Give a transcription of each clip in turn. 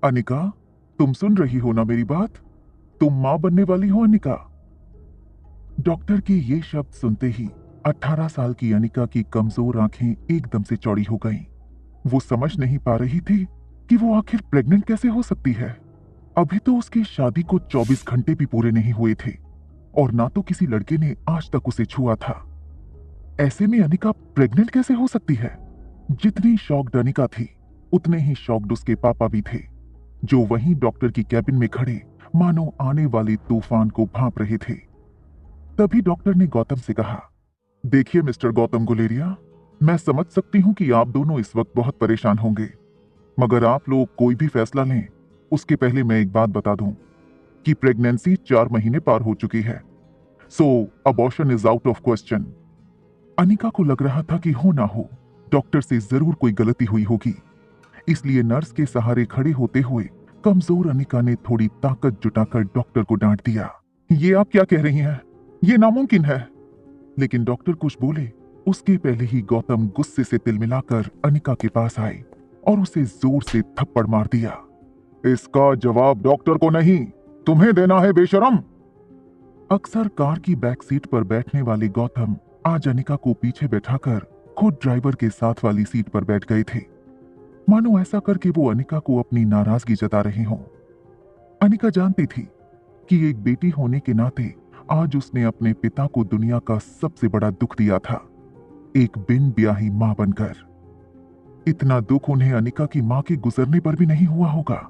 अनिका, तुम सुन रही हो ना मेरी बात? तुम मां बनने वाली हो अनिका। डॉक्टर के ये शब्द सुनते ही 18 साल की अनिका की कमजोर आंखें एकदम से चौड़ी हो गईं। वो समझ नहीं पा रही थी कि वो आखिर प्रेग्नेंट कैसे हो सकती है। अभी तो उसकी शादी को 24 घंटे भी पूरे नहीं हुए थे और ना तो किसी लड़के ने आज तक उसे छुआ था। ऐसे में अनिका प्रेग्नेंट कैसे हो सकती है? जितनी शॉक्ड अनिका थी, उतने ही शॉक्ड उसके पापा भी थे, जो वहीं डॉक्टर की कैबिन में खड़े मानो आने वाले तूफान को भांप रहे थे। तभी डॉक्टर ने गौतम से कहा, देखिए मिस्टर गौतम गुलेरिया, मैं समझ सकती हूं कि आप दोनों इस वक्त बहुत परेशान होंगे, मगर आप लोग कोई भी फैसला लें उसके पहले मैं एक बात बता दूं कि प्रेगनेंसी 4 महीने पार हो चुकी है। So abortion is out of question. Anika को लग रहा था कि हो ना हो डॉक्टर से जरूर कोई गलती हुई होगी, इसलिए नर्स के सहारे खड़े होते हुए कमजोर अनिका ने थोड़ी ताकत जुटाकर डॉक्टर को डांट दिया, ये आप क्या कह रही हैं? ये नामुमकिन है। लेकिन डॉक्टर कुछ बोले उसके पहले ही गौतम गुस्से से तिलमिलाकर अनिका के पास आए और उसे जोर से थप्पड़ मार दिया। इसका जवाब डॉक्टर को नहीं, तुम्हें देना है बेशरम। अक्सर कार की बैक सीट पर बैठने वाले गौतम आज अनिका को पीछे बैठाकर खुद ड्राइवर के साथ वाली सीट पर बैठ गए थे, मानो ऐसा करके वो अनिका को अपनी नाराजगी जता रहे हों। अनिका जानती थी कि एक बेटी होने के नाते आज उसने अपने पिता को दुनिया का सबसे बड़ा दुख दिया था, एक बिन ब्याही मां बनकर। इतना दुख उन्हें अनिका की मां के गुजरने पर भी नहीं हुआ होगा।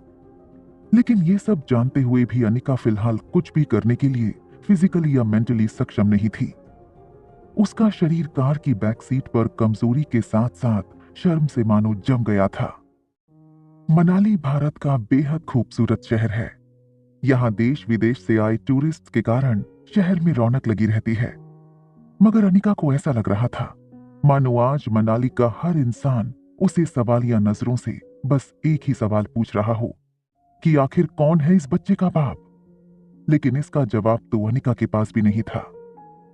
लेकिन ये सब जानते हुए भी अनिका फिलहाल कुछ भी करने के लिए फिजिकली या मेंटली सक्षम नहीं थी। उसका शरीर कार की बैक सीट पर कमजोरी के साथ साथ शर्म से मानो जम गया था। मनाली भारत का बेहद खूबसूरत शहर है। यहाँ देश विदेश से आए टूरिस्ट के कारण शहर में रौनक लगी रहती है, मगर अनिका को ऐसा लग रहा था मानो आज मनाली का हर इंसान उसे सवालिया नजरों से बस एक ही सवाल पूछ रहा हो कि आखिर कौन है इस बच्चे का बाप। लेकिन इसका जवाब तो अनिका के पास भी नहीं था।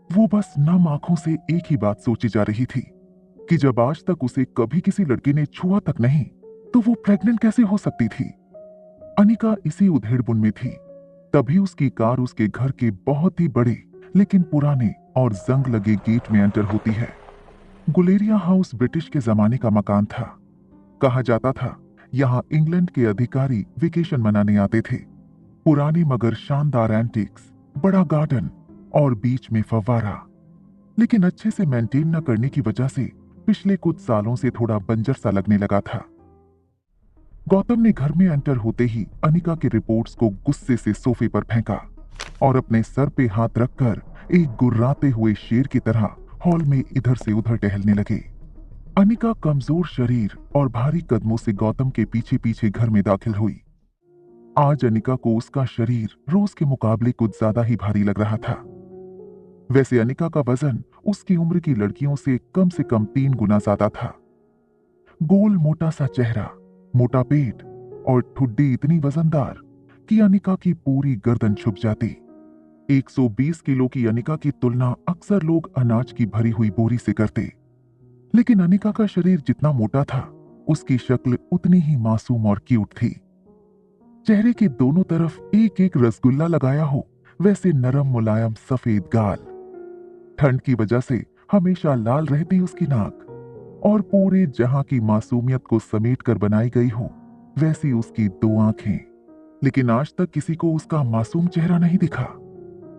वो बस नम आंखों से एक ही बात सोची जा रही थी कि जब आज तक उसे कभी किसी लड़के ने छुआ तक नहीं, तो वो प्रेग्नेंट कैसे हो सकती थी। अनिका इसी उधेड़बुन में थी, तभी उसकी कार उसके घर के बहुत ही बड़े लेकिन पुराने और जंग लगे गेट में एंटर होती है। गुलेरिया हाउस ब्रिटिश के जमाने का मकान था। कहा जाता था यहाँ इंग्लैंड के अधिकारी वेकेशन मनाने आते थे। पुराने मगर शानदार एंटिक्स, बड़ा गार्डन और बीच में फव्वारा। लेकिन अच्छे से मेंटेन न करने की वजह से पिछले कुछ सालों से थोड़ा बंजर सा लगने लगा था। गौतम ने घर में एंटर होते ही अनिका के रिपोर्ट्स को गुस्से से सोफे पर फेंका और अपने सर पे हाथ रखकर एक गुर्राते हुए शेर की तरह हॉल में इधर से उधर टहलने लगे। अनिका कमजोर शरीर और भारी कदमों से गौतम के पीछे पीछे घर में दाखिल हुई। आज अनिका को उसका शरीर रोज के मुकाबले कुछ ज्यादा ही भारी लग रहा था। वैसे अनिका का वजन उसकी उम्र की लड़कियों से कम 3 गुना ज्यादा था। गोल मोटा सा चेहरा, मोटा पेट और ठुड्डी इतनी वजनदार कि अनिका की पूरी गर्दन छुप जाती। 120 किलो की अनिका की तुलना अक्सर लोग अनाज की भरी हुई बोरी से करते, लेकिन अनिका का शरीर जितना मोटा था, उसकी शक्ल उतनी ही मासूम और क्यूट थी। चेहरे के दोनों तरफ एक एक रसगुल्ला लगाया हो वैसे नरम मुलायम सफेद गाल। ठंड की वजह से हमेशा लाल रहती उसकी नाक और पूरे जहां की मासूमियत को समेट कर बनाई गई हो वैसी उसकी 2 आंखें। लेकिन आज तक किसी को उसका मासूम चेहरा नहीं दिखा।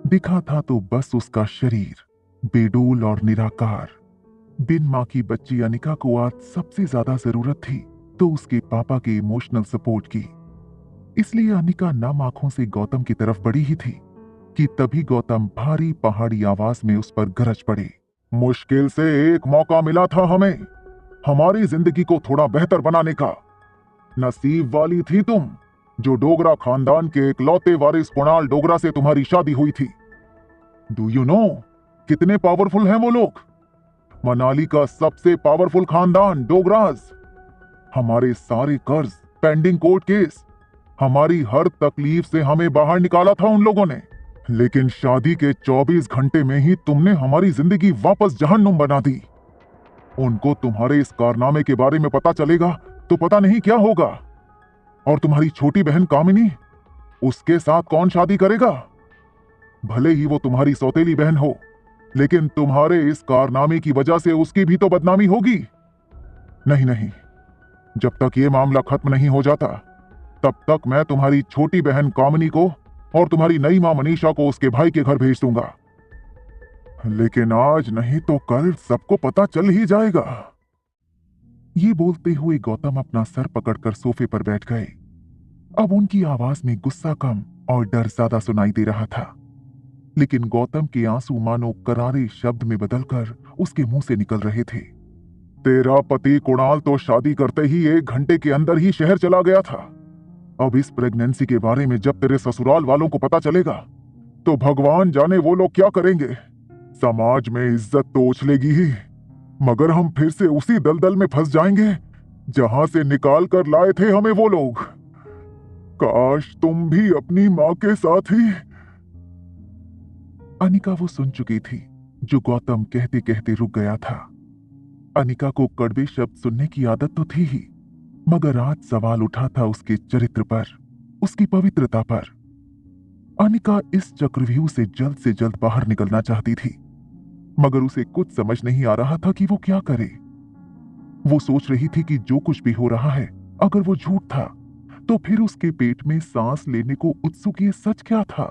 दिखा था तो बस उसका शरीर, बेडोल और निराकार। बिन मां की बच्ची अनिका को आज सबसे ज्यादा जरूरत थी तो उसके पापा के इमोशनल सपोर्ट की। इसलिए अनिका नम आंखों से गौतम की तरफ बढ़ी ही थी कि तभी गौतम भारी पहाड़ी आवाज में उस पर गरज पड़े। मुश्किल से एक मौका मिला था हमें हमारी जिंदगी को थोड़ा बेहतर बनाने का। नसीब वाली थी तुम जो डोगरा खानदान के इकलौते वारिस कुणाल डोगरा से तुम्हारी शादी हुई थी। डू यू नो कितने पावरफुल हैं वो लोग? मनाली का सबसे पावरफुल खानदान डोगराज। हमारे सारे कर्ज, पेंडिंग कोर्ट केस, हमारी हर तकलीफ से हमें बाहर निकाला था उन लोगों ने। लेकिन शादी के 24 घंटे में ही तुमने हमारी जिंदगी वापस जहन्नुम बना दी। उनको तुम्हारे इस कारनामे के बारे में पता चलेगा तो पता नहीं क्या होगा। और तुम्हारी छोटी बहन कामिनी, उसके साथ कौन शादी करेगा? भले ही वो तुम्हारी सौतेली बहन हो, लेकिन तुम्हारे इस कारनामे की वजह से उसकी भी तो बदनामी होगी। नहीं नहीं, जब तक ये मामला खत्म नहीं हो जाता तब तक मैं तुम्हारी छोटी बहन कामिनी को और तुम्हारी नई मां मनीषा को उसके भाई के घर भेज दूंगा। लेकिन आज नहीं तो कल सबको पता चल ही जाएगा। ये बोलते हुए गौतम अपना सर पकड़कर सोफे पर बैठ गए। अब उनकी आवाज में गुस्सा कम और डर ज्यादा सुनाई दे रहा था, लेकिन गौतम के आंसू मानो करारे शब्द में बदलकर उसके मुंह से निकल रहे थे। तेरा पति कुणाल तो शादी करते ही 1 घंटे के अंदर ही शहर चला गया था। अब इस प्रेगनेंसी के बारे में जब तेरे ससुराल वालों को पता चलेगा तो भगवान जाने वो लोग क्या करेंगे। समाज में इज्जत तो उछलेगी ही, मगर हम फिर से उसी दलदल में फंस जाएंगे जहां से निकाल कर लाए थे हमें वो लोग। काश तुम भी अपनी मां के साथ ही। अनिका वो सुन चुकी थी जो गौतम कहते कहते रुक गया था। अनिका को कड़वे शब्द सुनने की आदत तो थी ही, मगर आज सवाल उठा था उसके चरित्र पर, उसकी पवित्रता पर। अनिका इस चक्रव्यूह से जल्द बाहर निकलना चाहती थी, मगर उसे कुछ समझ नहीं आ रहा था कि वो क्या करे। वो सोच रही थी कि जो कुछ भी हो रहा है, अगर वो झूठ था तो फिर उसके पेट में सांस लेने को उत्सुक ये सच क्या था।